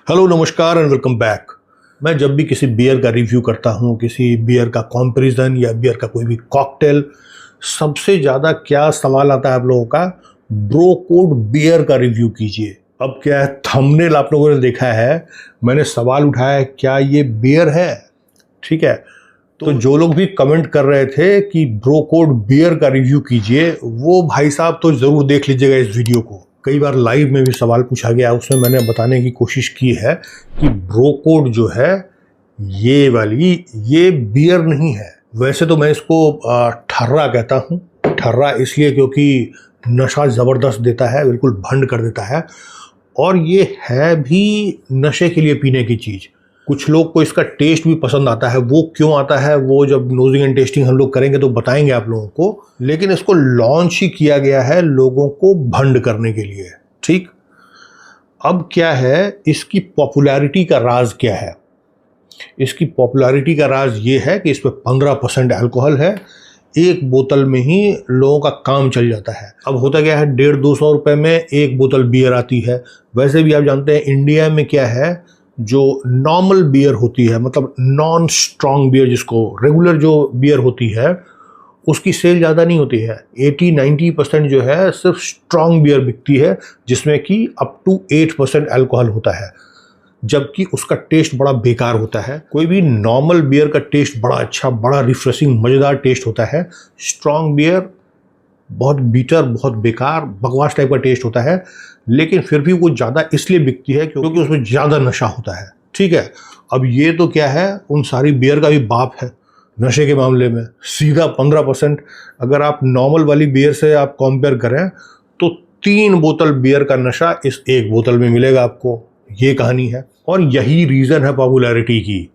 Hello नमस्कार and welcome back. मैं जब भी किसी बियर का रिव्यू करता हूँ, किसी बियर का कंपैरिजन या बियर का कोई भी कॉकटेल, सबसे ज़्यादा क्या सवाल आता है आप लोगों का, ब्रो कोड बियर का रिव्यू कीजिए। अब क्या है, थंबनेल आप लोगों ने देखा है, मैंने सवाल उठाया है क्या ये बियर है। ठीक है, तो जो लोग भी कमेंट कर रहे थे कि ब्रो कोड बियर का रिव्यू कीजिए, वो भाई साहब तो ज़रूर देख लीजिएगा इस वीडियो को। कई बार लाइव में भी सवाल पूछा गया, उसमें मैंने बताने की कोशिश की है कि ब्रो कोड जो है ये वाली, ये बियर नहीं है। वैसे तो मैं इसको ठर्रा कहता हूँ। ठर्रा इसलिए क्योंकि नशा ज़बरदस्त देता है, बिल्कुल भंड कर देता है, और ये है भी नशे के लिए पीने की चीज़। कुछ लोग को इसका टेस्ट भी पसंद आता है। वो क्यों आता है, वो जब नोजिंग एंड टेस्टिंग हम लोग करेंगे तो बताएंगे आप लोगों को। लेकिन इसको लॉन्च ही किया गया है लोगों को भंड करने के लिए। ठीक, अब क्या है, इसकी पॉपुलैरिटी का राज क्या है? इसकी पॉपुलैरिटी का राज ये है कि इसमें 15% अल्कोहल है। एक बोतल में ही लोगों का काम चल जाता है। अब होता क्या है, 150-200 रुपए में एक बोतल बियर आती है। वैसे भी आप जानते हैं इंडिया में क्या है, जो नॉर्मल बियर होती है, मतलब नॉन स्ट्रॉन्ग बियर, जिसको रेगुलर जो बियर होती है, उसकी सेल ज़्यादा नहीं होती है। 80-90% जो है सिर्फ स्ट्रॉन्ग बियर बिकती है, जिसमें कि अप टू 8% अल्कोहल होता है, जबकि उसका टेस्ट बड़ा बेकार होता है। कोई भी नॉर्मल बियर का टेस्ट बड़ा अच्छा, बड़ा रिफ्रेशिंग, मज़ेदार टेस्ट होता है। स्ट्रॉन्ग बियर बहुत बीटर, बहुत बेकार, बकवास टाइप का टेस्ट होता है, लेकिन फिर भी वो ज़्यादा इसलिए बिकती है क्योंकि उसमें ज़्यादा नशा होता है। ठीक है, अब ये तो क्या है, उन सारी बियर का भी बाप है नशे के मामले में। सीधा 15%। अगर आप नॉर्मल वाली बियर से आप कंपेयर करें तो 3 बोतल बियर का नशा इस एक बोतल में मिलेगा आपको। ये कहानी है, और यही रीज़न है पॉपुलैरिटी की।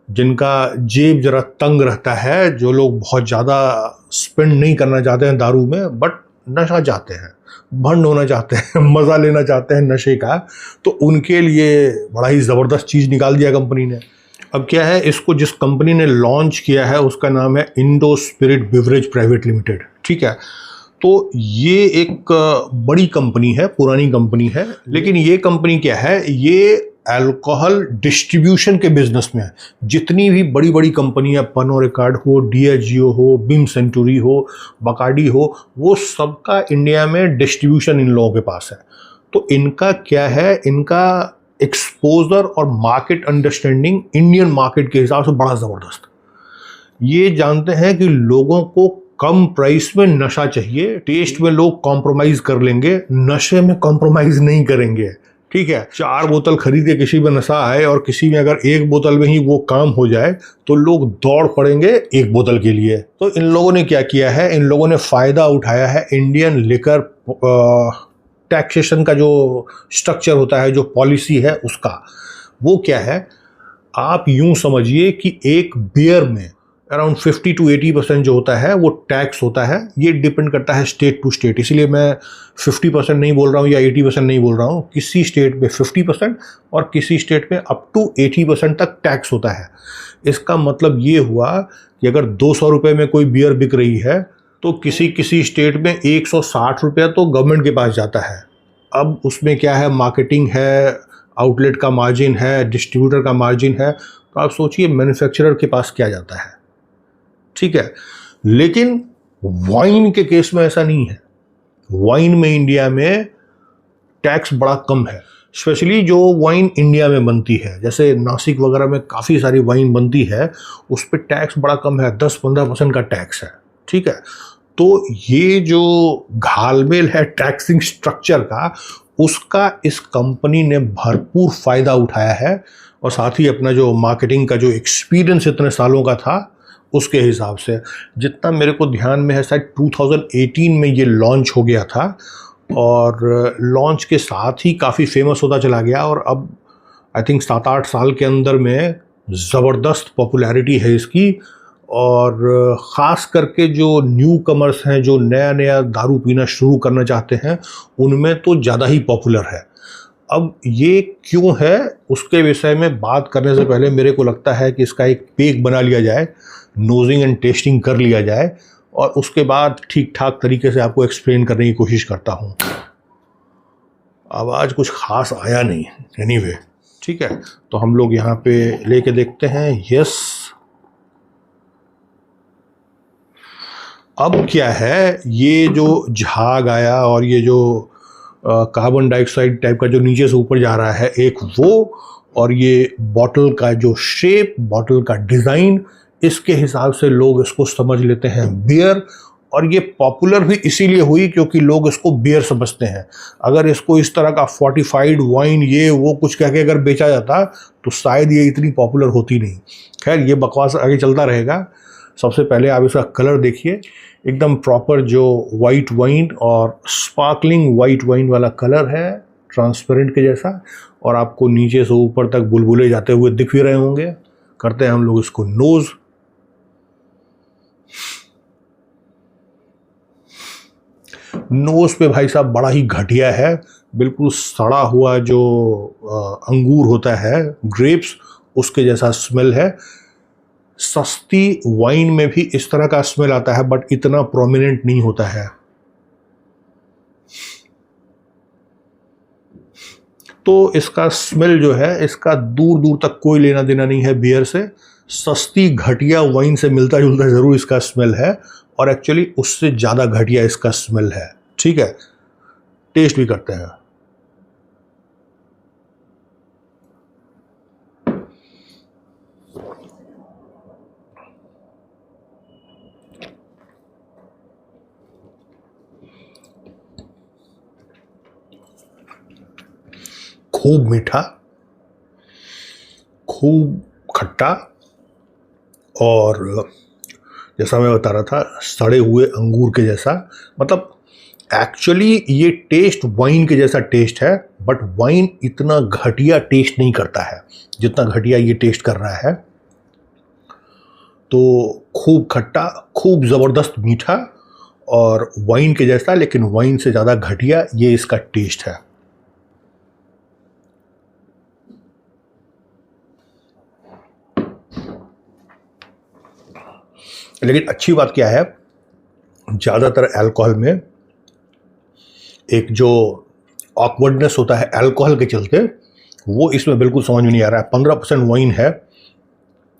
जिनका जेब जरा तंग रहता है, जो लोग बहुत ज़्यादा स्पेंड नहीं करना चाहते हैं दारू में, बट नशा चाहते हैं, भंड होना चाहते हैं, मज़ा लेना चाहते हैं नशे का, तो उनके लिए बड़ा ही ज़बरदस्त चीज़ निकाल दिया कंपनी ने। अब क्या है, इसको जिस कंपनी ने लॉन्च किया है उसका नाम है Indo spirit beverage private limited. ठीक है, तो ये एक बड़ी कंपनी है, पुरानी कंपनी है, लेकिन ये कंपनी क्या है, ये अल्कोहल डिस्ट्रीब्यूशन के बिजनेस में है। जितनी भी बड़ी बड़ी कंपनियां, पनो रिकॉर्ड हो, डियाजियो हो, बिम सेंचुरी हो, बकार्डी हो, वो सबका इंडिया में डिस्ट्रीब्यूशन इन लोगों के पास है। तो इनका क्या है, इनका एक्सपोजर और मार्केट अंडरस्टैंडिंग इंडियन मार्केट के हिसाब से बड़ा ज़बरदस्त। ये जानते हैं कि लोगों को कम प्राइस में नशा चाहिए, टेस्ट में लोग कॉम्प्रोमाइज़ कर लेंगे, नशे में कॉम्प्रोमाइज़ नहीं करेंगे। ठीक है, 4 बोतल खरीद के किसी में नशा आए और किसी में अगर एक बोतल में ही वो काम हो जाए तो लोग दौड़ पड़ेंगे एक बोतल के लिए। तो इन लोगों ने क्या किया है, इन लोगों ने फ़ायदा उठाया है इंडियन लिकर टैक्सेशन का जो स्ट्रक्चर होता है, जो पॉलिसी है उसका। वो क्या है, आप यूं समझिए कि एक बियर में अराउंड 50-80% जो होता है वो टैक्स होता है। ये डिपेंड करता है स्टेट टू स्टेट, इसलिए मैं 50% नहीं बोल रहा हूँ या 80% नहीं बोल रहा हूँ। किसी स्टेट में 50% और किसी स्टेट में अप टू 80% तक टैक्स होता है। इसका मतलब ये हुआ कि अगर 200 रुपये में कोई बियर बिक रही है तो किसी किसी स्टेट में 160 रुपया तो गवर्नमेंट के पास जाता है। अब उसमें क्या है, मार्केटिंग है, आउटलेट का मार्जिन है, डिस्ट्रीब्यूटर का मार्जिन है, तो आप सोचिए मैन्युफैक्चरर के पास क्या जाता है। ठीक है, लेकिन वाइन के केस में ऐसा नहीं है। वाइन में इंडिया में टैक्स बड़ा कम है, स्पेशली जो वाइन इंडिया में बनती है, जैसे नासिक वगैरह में काफ़ी सारी वाइन बनती है, उस पर टैक्स बड़ा कम है, 10-15% का टैक्स है। ठीक है, तो ये जो घालमेल है टैक्सिंग स्ट्रक्चर का, उसका इस कंपनी ने भरपूर फ़ायदा उठाया है, और साथ ही अपना जो मार्केटिंग का जो एक्सपीरियंस इतने सालों का था उसके हिसाब से, जितना मेरे को ध्यान में है, शायद 2018 में ये लॉन्च हो गया था, और लॉन्च के साथ ही काफ़ी फेमस होता चला गया, और अब आई थिंक 7-8 साल के अंदर में ज़बरदस्त पॉपुलैरिटी है इसकी। और ख़ास करके जो न्यू कमर्स हैं, जो नया नया दारू पीना शुरू करना चाहते हैं, उनमें तो ज़्यादा ही पॉपुलर है। अब ये क्यों है, उसके विषय में बात करने से पहले मेरे को लगता है कि इसका एक पेक बना लिया जाए, नोजिंग एंड टेस्टिंग कर लिया जाए, और उसके बाद ठीक ठाक तरीके से आपको एक्सप्लेन करने की कोशिश करता हूँ। आवाज़ कुछ ख़ास आया नहीं, एनीवे। ठीक है, तो हम लोग यहाँ पे लेके देखते हैं। यस, अब क्या है, ये जो झाग आया और ये जो कार्बन डाइऑक्साइड टाइप का जो नीचे से ऊपर जा रहा है, एक वो, और ये बॉटल का जो शेप, बॉटल का डिज़ाइन, इसके हिसाब से लोग इसको समझ लेते हैं बियर। और ये पॉपुलर भी इसीलिए हुई क्योंकि लोग इसको बियर समझते हैं। अगर इसको इस तरह का फोर्टिफाइड वाइन ये वो कुछ कह के अगर बेचा जाता तो शायद ये इतनी पॉपुलर होती नहीं। खैर, ये बकवास आगे चलता रहेगा। सबसे पहले आप इसका कलर देखिए, एकदम प्रॉपर जो वाइट वाइन और स्पार्कलिंग वाइट वाइन वाला कलर है, ट्रांसपेरेंट के जैसा, और आपको नीचे से ऊपर तक बुलबुले जाते हुए दिख भी रहे होंगे। करते हैं हम लोग इसको नोज। नोज पे भाई साहब बड़ा ही घटिया है, बिल्कुल सड़ा हुआ जो अंगूर होता है, ग्रेप्स, उसके जैसा स्मेल है। सस्ती वाइन में भी इस तरह का स्मेल आता है बट इतना प्रोमिनेंट नहीं होता है। तो इसका स्मेल जो है, इसका दूर दूर तक कोई लेना देना नहीं है बियर से। सस्ती घटिया वाइन से मिलता जुलता जरूर इसका स्मेल है, और एक्चुअली उससे ज़्यादा घटिया इसका स्मेल है। ठीक है, टेस्ट भी करते हैं। खूब मीठा, खूब खट्टा, और जैसा मैं बता रहा था, सड़े हुए अंगूर के जैसा। मतलब एक्चुअली ये टेस्ट वाइन के जैसा टेस्ट है, बट वाइन इतना घटिया टेस्ट नहीं करता है जितना घटिया ये टेस्ट कर रहा है। तो खूब खट्टा, खूब ज़बरदस्त मीठा, और वाइन के जैसा, लेकिन वाइन से ज़्यादा घटिया ये इसका टेस्ट है। लेकिन अच्छी बात क्या है, ज़्यादातर अल्कोहल में एक जो ऑकवर्डनेस होता है अल्कोहल के चलते, वो इसमें बिल्कुल समझ में नहीं आ रहा है। 15% वाइन है,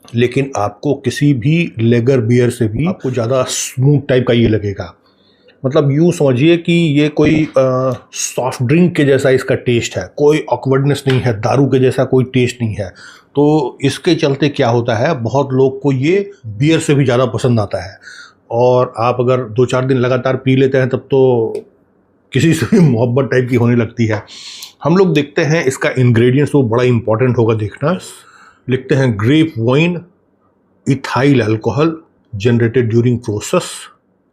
लेकिन आपको किसी भी लेगर बियर से भी आपको ज़्यादा स्मूथ टाइप का ये लगेगा। मतलब यूँ समझिए कि ये कोई सॉफ्ट ड्रिंक के जैसा इसका टेस्ट है, कोई ऑकवर्डनेस नहीं है, दारू के जैसा कोई टेस्ट नहीं है। तो इसके चलते क्या होता है, बहुत लोग को ये बियर से भी ज़्यादा पसंद आता है। और आप अगर 2-4 दिन लगातार पी लेते हैं तब तो किसी से भी मोहब्बत टाइप की होने लगती है। हम लोग देखते हैं इसका इंग्रेडिएंट्स, वो बड़ा इंपॉर्टेंट होगा देखना। लिखते हैं grape wine, ethyl alcohol generated during process,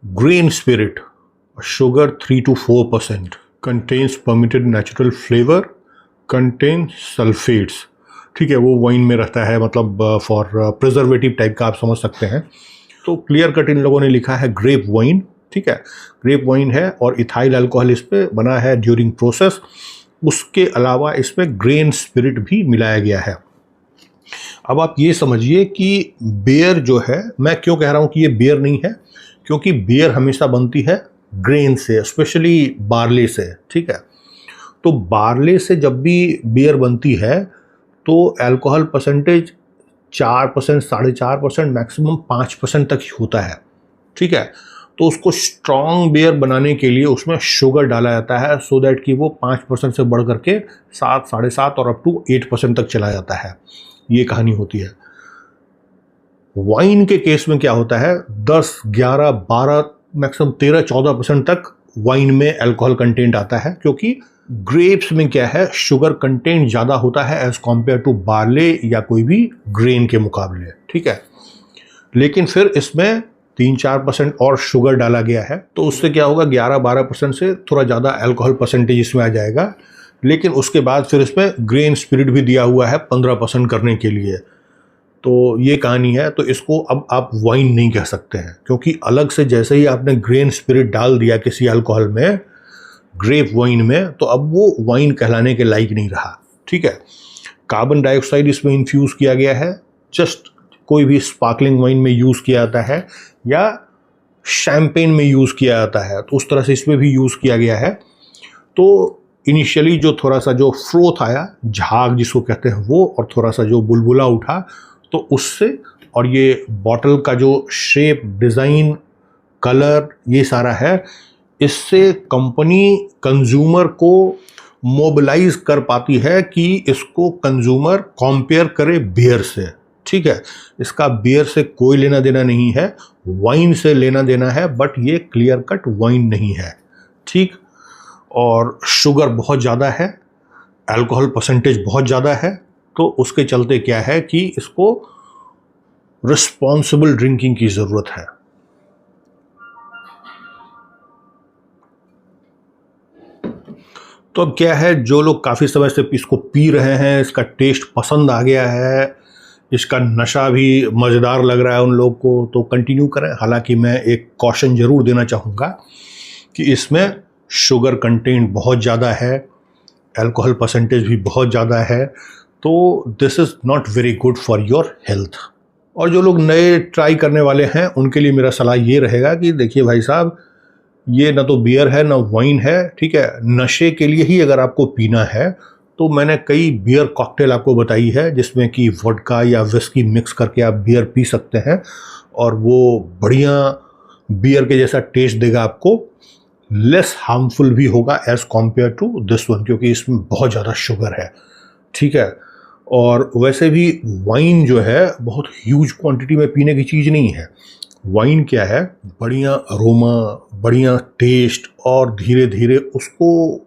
grain spirit, sugar 3 to 4%, contains permitted natural flavor, contains sulfates। ठीक है, वो वाइन में रहता है, मतलब फॉर प्रिजर्वेटिव टाइप का आप समझ सकते हैं। तो क्लियर कट इन लोगों ने लिखा है ग्रेप वाइन। ठीक है, ग्रेप वाइन है और इथाइल अल्कोहल इस पे बना है ड्यूरिंग प्रोसेस। उसके अलावा इसमें ग्रेन स्पिरिट भी मिलाया गया है। अब आप ये समझिए कि बियर जो है, मैं क्यों कह रहा हूँ कि ये बियर नहीं है, क्योंकि बियर हमेशा बनती है ग्रेन से, स्पेशली बार्ले से। ठीक है, तो बार्ले से जब भी बियर बनती है तो अल्कोहल परसेंटेज 4%, 4.5%, मैक्सिमम 5% तक ही होता है। ठीक है, तो उसको स्ट्रॉन्ग बियर बनाने के लिए उसमें शुगर डाला जाता है, सो दैट कि वो 5% से बढ़ करके 7, 7.5 और अप टू 8% तक चला जाता है। ये कहानी होती है। वाइन के केस में क्या होता है, 10, 11, 12, मैक्सिमम 13, 14% तक वाइन में अल्कोहल कंटेंट आता है, क्योंकि ग्रेप्स में क्या है, शुगर कंटेंट ज़्यादा होता है एज कॉम्पेयर टू बार्ले या कोई भी ग्रेन के मुकाबले। ठीक है, लेकिन फिर इसमें 3-4% और शुगर डाला गया है, तो उससे क्या होगा, 11-12% से थोड़ा ज़्यादा अल्कोहल परसेंटेज इसमें आ जाएगा। लेकिन उसके बाद फिर इसमें ग्रेन स्पिरिट भी दिया हुआ है 15% करने के लिए। तो ये कहानी है। तो इसको अब आप वाइन नहीं कह सकते हैं, क्योंकि अलग से जैसे ही आपने ग्रेन स्पिरिट डाल दिया किसी अल्कोहल में, ग्रेप वाइन में, तो अब वो वाइन कहलाने के लायक नहीं रहा। ठीक है, कार्बन डाइऑक्साइड इसमें इन्फ्यूज़ किया गया है, जस्ट कोई भी स्पार्कलिंग वाइन में यूज़ किया जाता है या शैम्पेन में यूज़ किया जाता है, तो उस तरह से इसमें भी यूज़ किया गया है। तो इनिशियली जो थोड़ा सा जो फ्रोथ आया, झाग जिसको कहते हैं वो, और थोड़ा सा जो बुलबुला उठा, तो उससे, और ये बॉटल का जो शेप, डिज़ाइन, कलर, ये सारा है, इससे कंपनी कंज्यूमर को मोबिलाइज कर पाती है कि इसको कंज्यूमर कंपेयर करे बियर से। ठीक है, इसका बियर से कोई लेना देना नहीं है, वाइन से लेना देना है, बट ये क्लियर कट वाइन नहीं है। ठीक, और शुगर बहुत ज़्यादा है, अल्कोहल परसेंटेज बहुत ज़्यादा है, तो उसके चलते क्या है कि इसको रिस्पॉन्सिबल ड्रिंकिंग की ज़रूरत है। तो अब क्या है, जो लोग काफ़ी समय से इसको पी रहे हैं, इसका टेस्ट पसंद आ गया है, इसका नशा भी मज़ेदार लग रहा है उन लोग को, तो कंटिन्यू करें। हालांकि मैं एक कॉशन ज़रूर देना चाहूँगा कि इसमें शुगर कंटेंट बहुत ज़्यादा है, अल्कोहल परसेंटेज भी बहुत ज़्यादा है, तो this is not very good for your health. और जो लोग नए ट्राई करने वाले हैं उनके लिए मेरा सलाह ये रहेगा कि देखिए भाई साहब, ये ना तो बियर है ना वाइन है। ठीक है, नशे के लिए ही अगर आपको पीना है तो मैंने कई बियर कॉकटेल आपको बताई है, जिसमें कि वोडका या विस्की मिक्स करके आप बियर पी सकते हैं, और वो बढ़िया बियर के जैसा टेस्ट देगा आपको, लेस हार्मफुल भी होगा as compared to this one, क्योंकि इसमें बहुत ज़्यादा शुगर है। ठीक है, और वैसे भी वाइन जो है बहुत ह्यूज क्वांटिटी में पीने की चीज़ नहीं है। वाइन क्या है, बढ़िया अरोमा, बढ़िया टेस्ट, और धीरे धीरे उसको,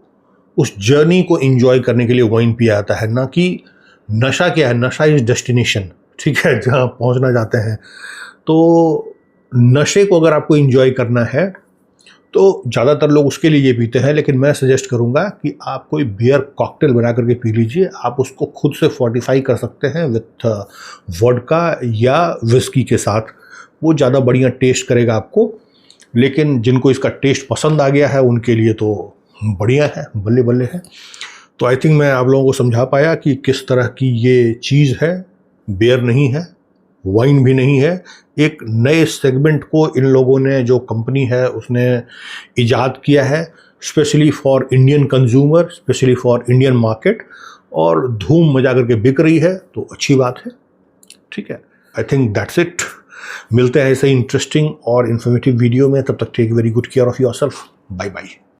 उस जर्नी को एंजॉय करने के लिए वाइन पिया जाता है, ना कि नशा। क्या है, नशा इज डेस्टिनेशन। ठीक है, जहाँ पहुँचना चाहते हैं। तो नशे को अगर आपको एंजॉय करना है तो ज़्यादातर लोग उसके लिए ये पीते हैं, लेकिन मैं सजेस्ट करूँगा कि आप कोई बियर कॉकटेल बना करके पी लीजिए। आप उसको खुद से फोर्टिफाई कर सकते हैं विथ वोडका या विस्की के साथ, वो ज़्यादा बढ़िया टेस्ट करेगा आपको। लेकिन जिनको इसका टेस्ट पसंद आ गया है उनके लिए तो बढ़िया है, बल्ले बल्ले है। तो आई थिंक मैं आप लोगों को समझा पाया कि किस तरह की ये चीज़ है। बियर नहीं है, वाइन भी नहीं है, एक नए सेगमेंट को इन लोगों ने, जो कंपनी है उसने इजाद किया है, specially for Indian consumer, specially for Indian market, और धूम मचा करके बिक रही है, तो अच्छी बात है। ठीक है, आई थिंक दैट्स इट। मिलते हैं ऐसे इंटरेस्टिंग और इन्फॉर्मेटिव वीडियो में, तब तक take very good care of yourself. Bye bye.